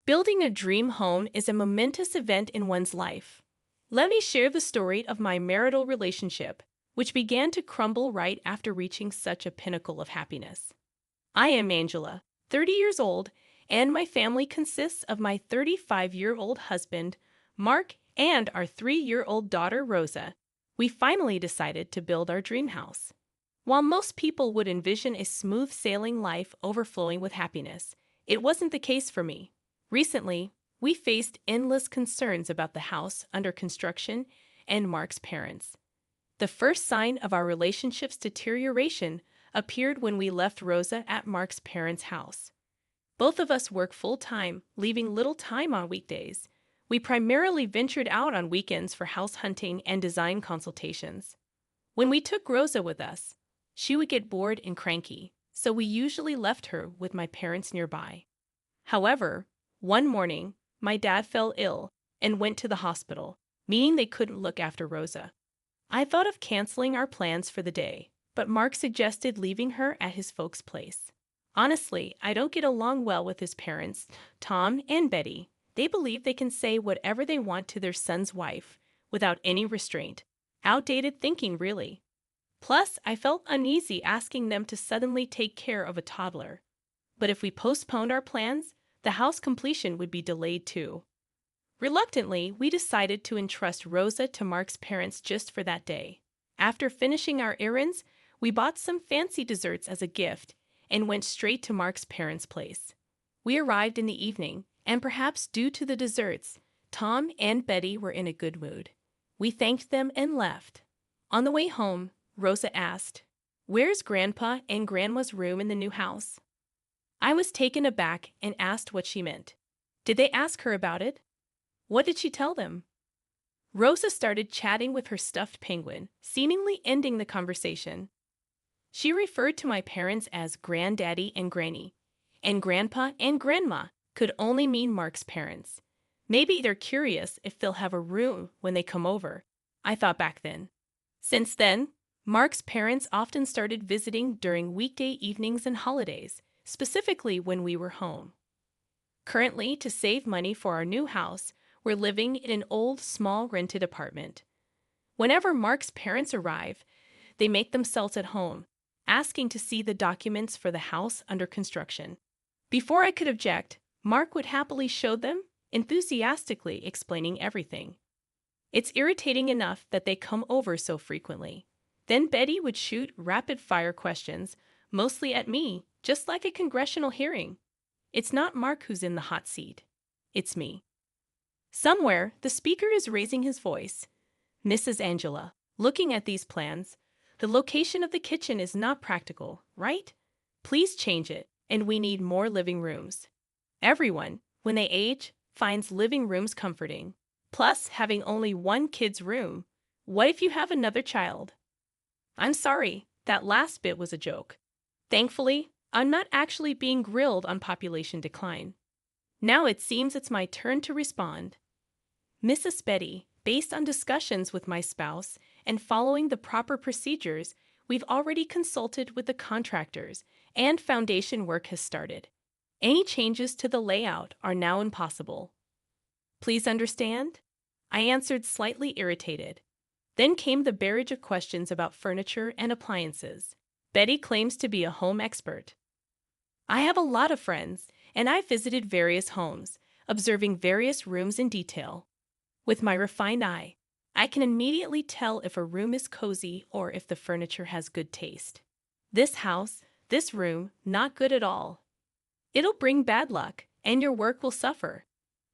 Building a dream home is a momentous event in one's life. Let me share the story of my marital relationship, which began to crumble right after reaching such a pinnacle of happiness. I am Angela, 30 years old, and my family consists of my 35-year-old husband, Mark, and our 3-year-old daughter, Rosa. We finally decided to build our dream house. While most people would envision a smooth sailing life overflowing with happiness, it wasn't the case for me. Recently, we faced endless concerns about the house under construction and Mark's parents. The first sign of our relationship's deterioration appeared when we left Rosa at Mark's parents' house. Both of us work full-time, leaving little time on weekdays. We primarily ventured out on weekends for house hunting and design consultations. When we took Rosa with us, she would get bored and cranky, so we usually left her with my parents nearby. However, one morning, my dad fell ill and went to the hospital, meaning they couldn't look after Rosa. I thought of canceling our plans for the day, but Mark suggested leaving her at his folks' place. Honestly, I don't get along well with his parents, Tom and Betty. They believe they can say whatever they want to their son's wife without any restraint. Outdated thinking, really. Plus, I felt uneasy asking them to suddenly take care of a toddler. But if we postponed our plans, the house completion would be delayed too. Reluctantly, we decided to entrust Rosa to Mark's parents just for that day. After finishing our errands, we bought some fancy desserts as a gift and went straight to Mark's parents' place. We arrived in the evening, and perhaps due to the desserts, Tom and Betty were in a good mood. We thanked them and left. On the way home, Rosa asked, "Where's Grandpa and Grandma's room in the new house?" I was taken aback and asked what she meant. Did they ask her about it? What did she tell them? Rosa started chatting with her stuffed penguin, seemingly ending the conversation. She referred to my parents as Granddaddy and Granny, and Grandpa and Grandma could only mean Mark's parents. Maybe they're curious if they'll have a room when they come over, I thought back then. Since then, Mark's parents often started visiting during weekday evenings and holidays, specifically when we were home. Currently, to save money for our new house, we're living in an old, small rented apartment. Whenever Mark's parents arrive, they make themselves at home, asking to see the documents for the house under construction. Before I could object, Mark would happily show them, enthusiastically explaining everything. It's irritating enough that they come over so frequently. Then Betty would shoot rapid-fire questions, mostly at me, just like a congressional hearing. It's not Mark who's in the hot seat. It's me. Somewhere, the speaker is raising his voice. "Mrs. Angela, looking at these plans, the location of the kitchen is not practical, right? Please change it, and we need more living rooms." Everyone, when they age, finds living rooms comforting. Plus, having only one kid's room. What if you have another child? I'm sorry, that last bit was a joke. Thankfully, I'm not actually being grilled on population decline. Now it seems it's my turn to respond. Mrs. Betty, based on discussions with my spouse and following the proper procedures, we've already consulted with the contractors and foundation work has started. Any changes to the layout are now impossible. Please understand? I answered, slightly irritated. Then came the barrage of questions about furniture and appliances. Betty claims to be a home expert. I have a lot of friends, and I've visited various homes, observing various rooms in detail. With my refined eye, I can immediately tell if a room is cozy or if the furniture has good taste. This house, this room, not good at all. It'll bring bad luck, and your work will suffer.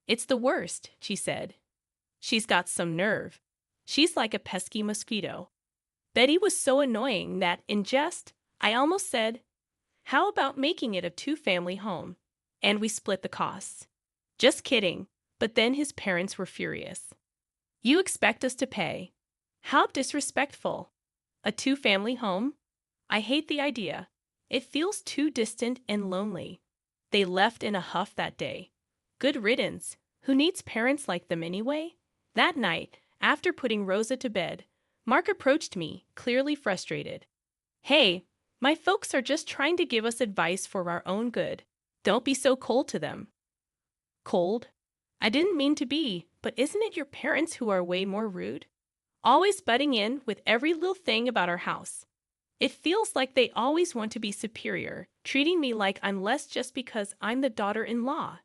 It's the worst, she said. She's got some nerve. She's like a pesky mosquito. Betty was so annoying that, in jest, I almost said, "How about making it a two-family home? And we split the costs." Just kidding, but then his parents were furious. "You expect us to pay? How disrespectful. A two-family home? I hate the idea. It feels too distant and lonely." They left in a huff that day. Good riddance. Who needs parents like them anyway? That night, after putting Rosa to bed, Mark approached me, clearly frustrated. "Hey, my folks are just trying to give us advice for our own good. Don't be so cold to them." Cold? I didn't mean to be, but isn't it your parents who are way more rude? Always butting in with every little thing about our house. It feels like they always want to be superior, treating me like I'm less just because I'm the daughter-in-law.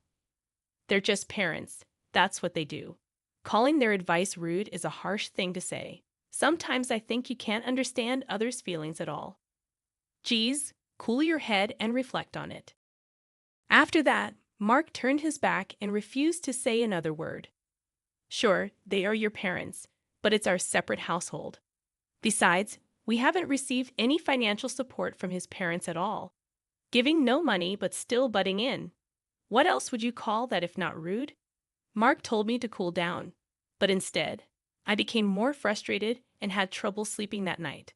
They're just parents. That's what they do. Calling their advice rude is a harsh thing to say. Sometimes I think you can't understand others' feelings at all. Geez, cool your head and reflect on it. After that, Mark turned his back and refused to say another word. Sure, they are your parents, but it's our separate household. Besides, we haven't received any financial support from his parents at all. Giving no money but still butting in. What else would you call that if not rude? Mark told me to cool down, but instead, I became more frustrated and had trouble sleeping that night.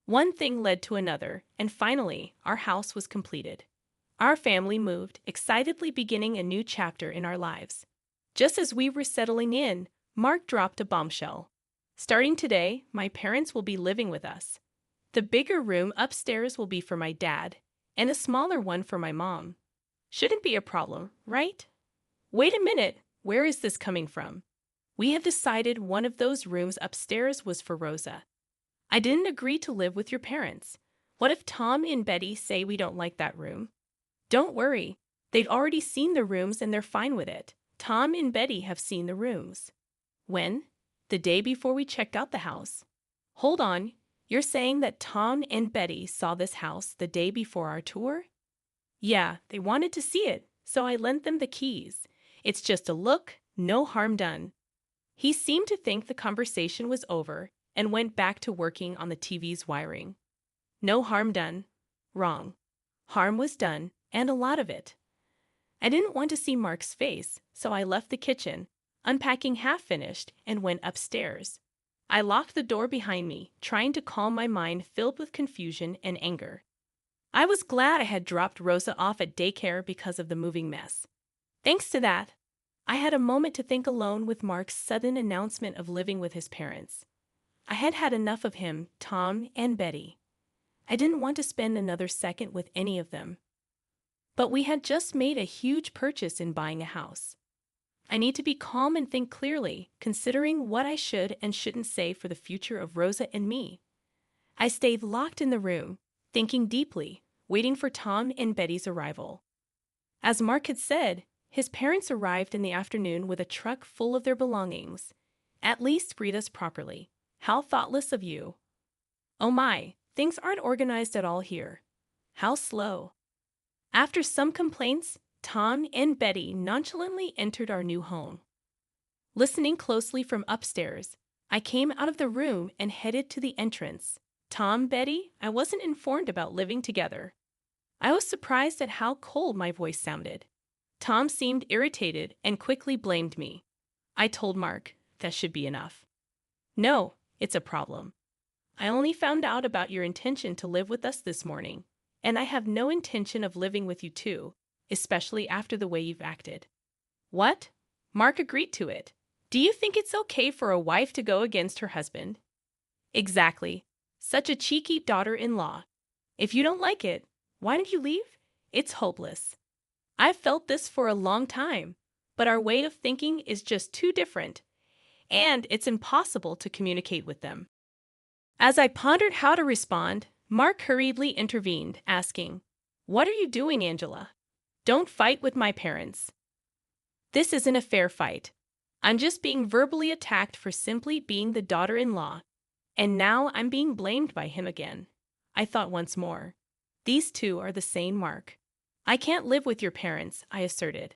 One thing led to another, and finally, our house was completed. Our family moved, excitedly beginning a new chapter in our lives. Just as we were settling in, Mark dropped a bombshell. Starting today, my parents will be living with us. The bigger room upstairs will be for my dad, and a smaller one for my mom. Shouldn't be a problem, right? Wait a minute, where is this coming from? We have decided one of those rooms upstairs was for Rosa. I didn't agree to live with your parents. What if Tom and Betty say we don't like that room? Don't worry, they've already seen the rooms and they're fine with it. Tom and Betty have seen the rooms. When? The day before we checked out the house. Hold on, you're saying that Tom and Betty saw this house the day before our tour? Yeah, they wanted to see it, so I lent them the keys. It's just a look, no harm done. He seemed to think the conversation was over and went back to working on the TV's wiring. No harm done. Wrong. Harm was done, and a lot of it. I didn't want to see Mark's face, so I left the kitchen, unpacking half-finished, and went upstairs. I locked the door behind me, trying to calm my mind filled with confusion and anger. I was glad I had dropped Rosa off at daycare because of the moving mess. Thanks to that, I had a moment to think alone with Mark's sudden announcement of living with his parents. I had had enough of him, Tom, and Betty. I didn't want to spend another second with any of them. But we had just made a huge purchase in buying a house. I need to be calm and think clearly, considering what I should and shouldn't say for the future of Rosa and me. I stayed locked in the room, thinking deeply, waiting for Tom and Betty's arrival. As Mark had said, his parents arrived in the afternoon with a truck full of their belongings. At least greet us properly. How thoughtless of you. Oh my, things aren't organized at all here. How slow. After some complaints, Tom and Betty nonchalantly entered our new home. Listening closely from upstairs, I came out of the room and headed to the entrance. Tom, Betty, I wasn't informed about living together. I was surprised at how cold my voice sounded. Tom seemed irritated and quickly blamed me. I told Mark, that should be enough. No, it's a problem. I only found out about your intention to live with us this morning, and I have no intention of living with you too, especially after the way you've acted. What? Mark agreed to it. Do you think it's okay for a wife to go against her husband? Exactly. Such a cheeky daughter-in-law. If you don't like it, why don't you leave? It's hopeless. I've felt this for a long time, but our way of thinking is just too different, and it's impossible to communicate with them. As I pondered how to respond, Mark hurriedly intervened, asking, "What are you doing, Angela? Don't fight with my parents. This isn't a fair fight. I'm just being verbally attacked for simply being the daughter-in-law, and now I'm being blamed by him again." I thought once more. These two are the same Mark. I can't live with your parents, I asserted.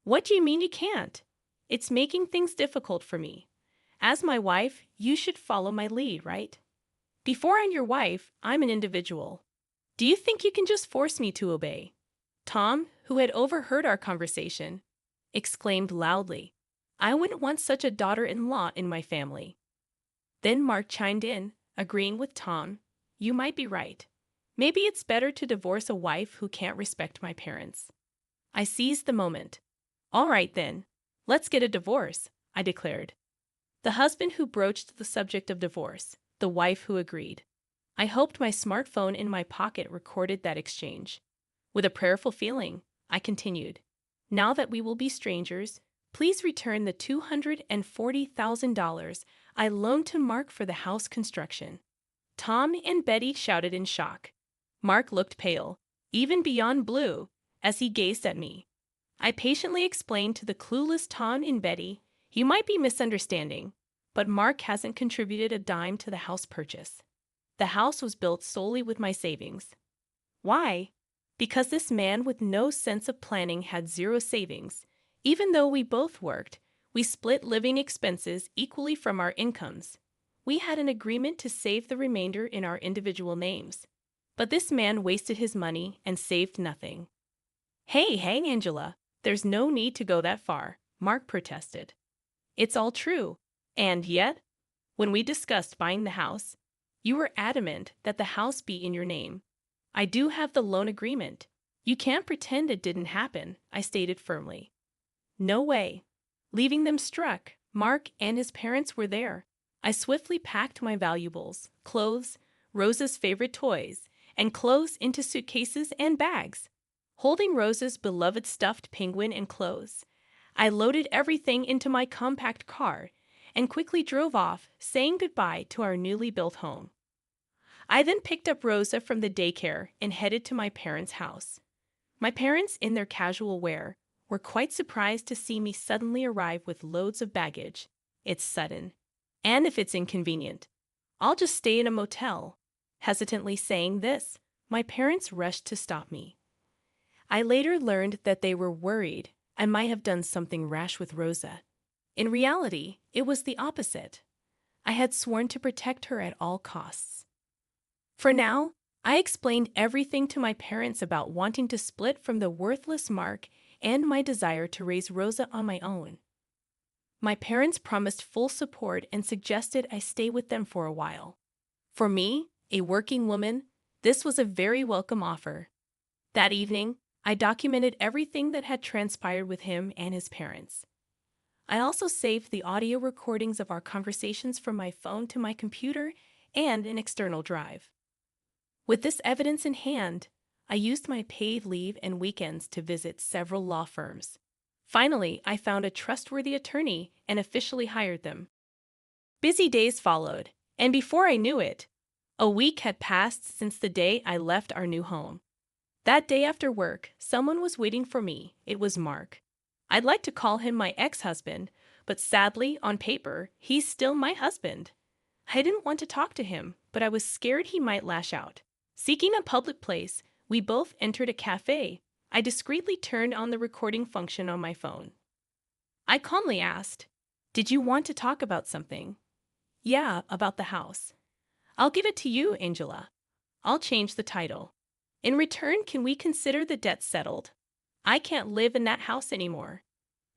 What do you mean you can't? It's making things difficult for me. As my wife, you should follow my lead, right? Before I'm your wife, I'm an individual. Do you think you can just force me to obey? Tom, who had overheard our conversation, exclaimed loudly, "I wouldn't want such a daughter-in-law in my family." Then Mark chimed in, agreeing with Tom, "You might be right. Maybe it's better to divorce a wife who can't respect my parents." I seized the moment. "All right then, let's get a divorce," I declared. The husband who broached the subject of divorce, the wife who agreed. I hoped my smartphone in my pocket recorded that exchange. With a prayerful feeling, I continued. Now that we will be strangers, please return the $240,000 I loaned to Mark for the house construction." Tom and Betty shouted in shock. Mark looked pale, even beyond blue, as he gazed at me. I patiently explained to the clueless Tom and Betty, "You might be misunderstanding, but Mark hasn't contributed a dime to the house purchase. The house was built solely with my savings." "Why?" "Because this man with no sense of planning had zero savings. Even though we both worked, we split living expenses equally from our incomes. We had an agreement to save the remainder in our individual names. But this man wasted his money and saved nothing." Hey, Angela, there's no need to go that far," Mark protested. "It's all true. And yet, when we discussed buying the house, you were adamant that the house be in your name." "I do have the loan agreement. You can't pretend it didn't happen," I stated firmly. "No way." Leaving them struck, Mark and his parents were there. I swiftly packed my valuables, clothes, Rosa's favorite toys, and clothes into suitcases and bags. Holding Rosa's beloved stuffed penguin and clothes, I loaded everything into my compact car and quickly drove off, saying goodbye to our newly built home. I then picked up Rosa from the daycare and headed to my parents' house. My parents, in their casual wear, were quite surprised to see me suddenly arrive with loads of baggage. "It's sudden. And if it's inconvenient, I'll just stay in a motel." Hesitantly saying this, my parents rushed to stop me. I later learned that they were worried I might have done something rash with Rosa. In reality, it was the opposite. I had sworn to protect her at all costs. For now, I explained everything to my parents about wanting to split from the worthless Mark and my desire to raise Rosa on my own. My parents promised full support and suggested I stay with them for a while. For me, a working woman, this was a very welcome offer. That evening, I documented everything that had transpired with him and his parents. I also saved the audio recordings of our conversations from my phone to my computer and an external drive. With this evidence in hand, I used my paid leave and weekends to visit several law firms. Finally, I found a trustworthy attorney and officially hired them. Busy days followed, and before I knew it, a week had passed since the day I left our new home. That day after work, someone was waiting for me. It was Mark. I'd like to call him my ex-husband, but sadly, on paper, he's still my husband. I didn't want to talk to him, but I was scared he might lash out. Seeking a public place, we both entered a cafe. I discreetly turned on the recording function on my phone. I calmly asked, "Did you want to talk about something?" "Yeah, about the house." "I'll give it to you, Angela. I'll change the title. In return, can we consider the debt settled? I can't live in that house anymore.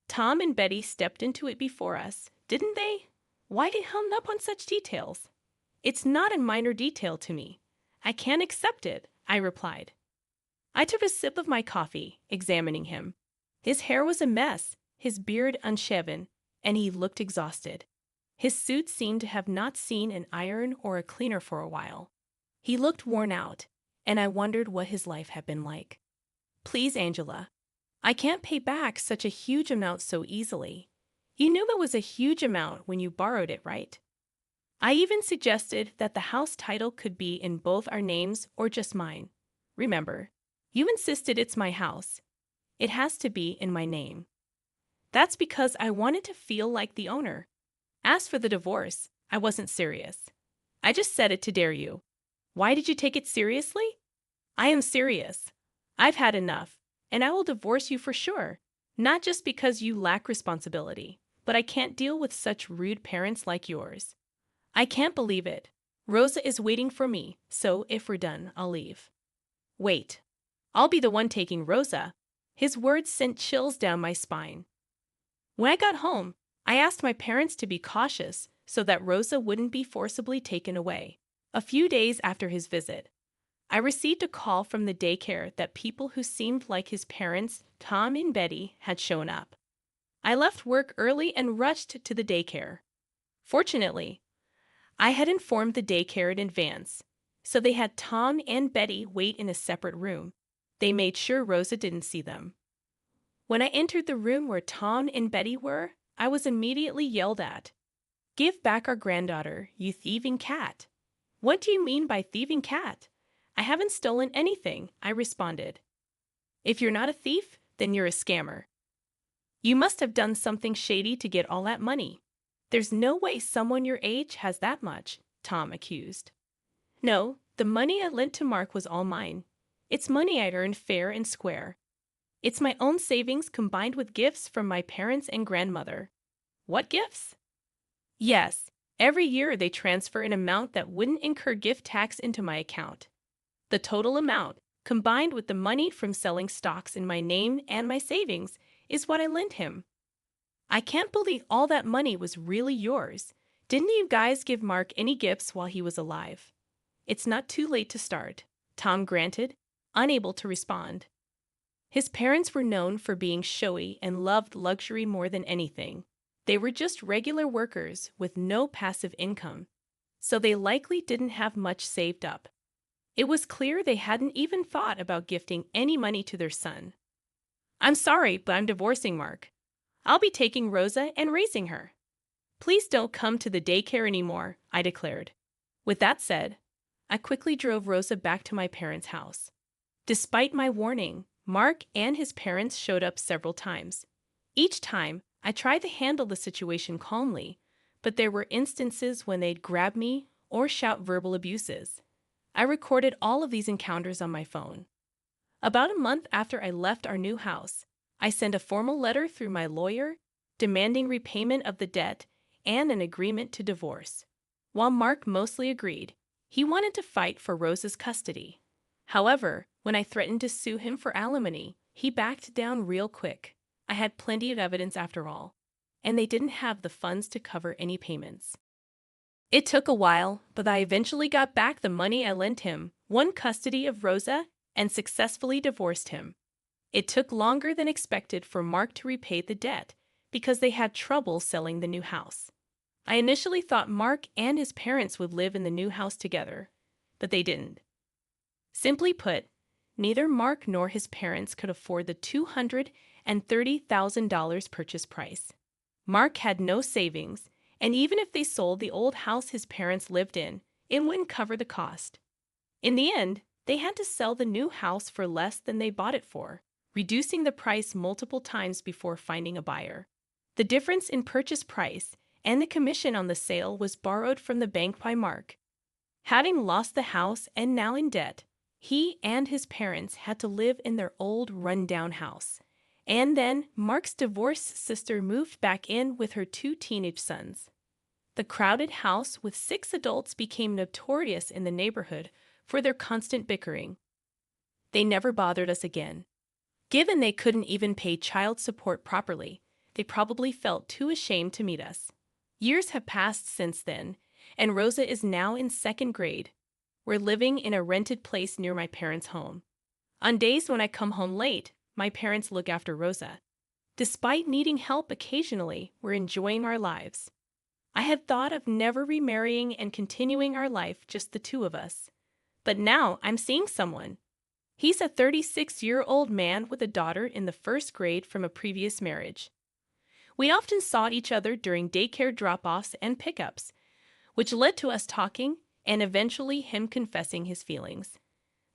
Tom and Betty stepped into it before us, didn't they? Why they hung up on such details?" "It's not a minor detail to me. I can't accept it," I replied. I took a sip of my coffee, examining him. His hair was a mess, his beard unshaven, and he looked exhausted. His suit seemed to have not seen an iron or a cleaner for a while. He looked worn out, and I wondered what his life had been like. "Please, Angela, I can't pay back such a huge amount so easily. You knew it was a huge amount when you borrowed it, right?" I even suggested that the house title could be in both our names or just mine. "Remember, you insisted it's my house. It has to be in my name." "That's because I wanted to feel like the owner. As for the divorce, I wasn't serious. I just said it to dare you." "Why did you take it seriously?" "I am serious. I've had enough, and I will divorce you for sure. Not just because you lack responsibility, but I can't deal with such rude parents like yours. I can't believe it. Rosa is waiting for me, so if we're done, I'll leave." "Wait. I'll be the one taking Rosa." His words sent chills down my spine. When I got home, I asked my parents to be cautious so that Rosa wouldn't be forcibly taken away. A few days after his visit, I received a call from the daycare that people who seemed like his parents, Tom and Betty, had shown up. I left work early and rushed to the daycare. Fortunately, I had informed the daycare in advance, so they had Tom and Betty wait in a separate room. They made sure Rosa didn't see them. When I entered the room where Tom and Betty were, I was immediately yelled at. "Give back our granddaughter, you thieving cat." "What do you mean by thieving cat? I haven't stolen anything," I responded. "If you're not a thief, then you're a scammer. You must have done something shady to get all that money. There's no way someone your age has that much," Tom accused. "No, the money I lent to Mark was all mine. It's money I'd earned fair and square. It's my own savings combined with gifts from my parents and grandmother." "What gifts?" "Yes, every year they transfer an amount that wouldn't incur gift tax into my account. The total amount, combined with the money from selling stocks in my name and my savings, is what I lent him." "I can't believe all that money was really yours. Didn't you guys give Mark any gifts while he was alive?" "It's not too late to start," Tom granted, unable to respond. His parents were known for being showy and loved luxury more than anything. They were just regular workers with no passive income, so they likely didn't have much saved up. It was clear they hadn't even thought about gifting any money to their son. "I'm sorry, but I'm divorcing Mark. I'll be taking Rosa and raising her. Please don't come to the daycare anymore," I declared. With that said, I quickly drove Rosa back to my parents' house. Despite my warning, Mark and his parents showed up several times. Each time, I tried to handle the situation calmly, but there were instances when they'd grab me or shout verbal abuses. I recorded all of these encounters on my phone. About a month after I left our new house, I sent a formal letter through my lawyer demanding repayment of the debt and an agreement to divorce. While Mark mostly agreed, he wanted to fight for Rosa's custody. However, when I threatened to sue him for alimony, he backed down real quick. I had plenty of evidence after all, and they didn't have the funds to cover any payments. It took a while, but I eventually got back the money I lent him, won custody of Rosa, and successfully divorced him. It took longer than expected for Mark to repay the debt because they had trouble selling the new house. I initially thought Mark and his parents would live in the new house together, but they didn't. Simply put, neither Mark nor his parents could afford the $230,000 purchase price. Mark had no savings, and even if they sold the old house his parents lived in, it wouldn't cover the cost. In the end, they had to sell the new house for less than they bought it for, reducing the price multiple times before finding a buyer. The difference in purchase price and the commission on the sale was borrowed from the bank by Mark. Having lost the house and now in debt, he and his parents had to live in their old run-down house. And then Mark's divorced sister moved back in with her 2 teenage sons. The crowded house with 6 adults became notorious in the neighborhood for their constant bickering. They never bothered us again. Given they couldn't even pay child support properly, they probably felt too ashamed to meet us. Years have passed since then, and Rosa is now in 2nd grade. We're living in a rented place near my parents' home. On days when I come home late, my parents look after Rosa. Despite needing help occasionally, we're enjoying our lives. I had thought of never remarrying and continuing our life just the 2 of us. But now I'm seeing someone. He's a 36-year-old man with a daughter in the 1st grade from a previous marriage. We often saw each other during daycare drop-offs and pickups, which led to us talking and eventually him confessing his feelings.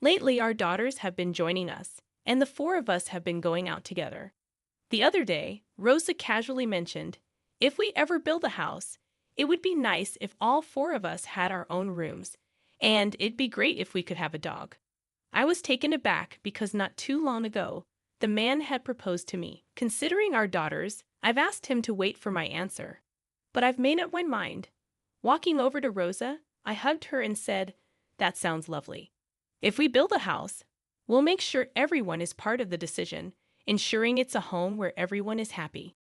Lately, our daughters have been joining us, and the 4 of us have been going out together. The other day, Rosa casually mentioned, if we ever build a house, it would be nice if all 4 of us had our own rooms, and it'd be great if we could have a dog. I was taken aback because not too long ago, the man had proposed to me. Considering our daughters, I've asked him to wait for my answer. But I've made up my mind. Walking over to Rosa, I hugged her and said, "That sounds lovely. If we build a house, we'll make sure everyone is part of the decision, ensuring it's a home where everyone is happy."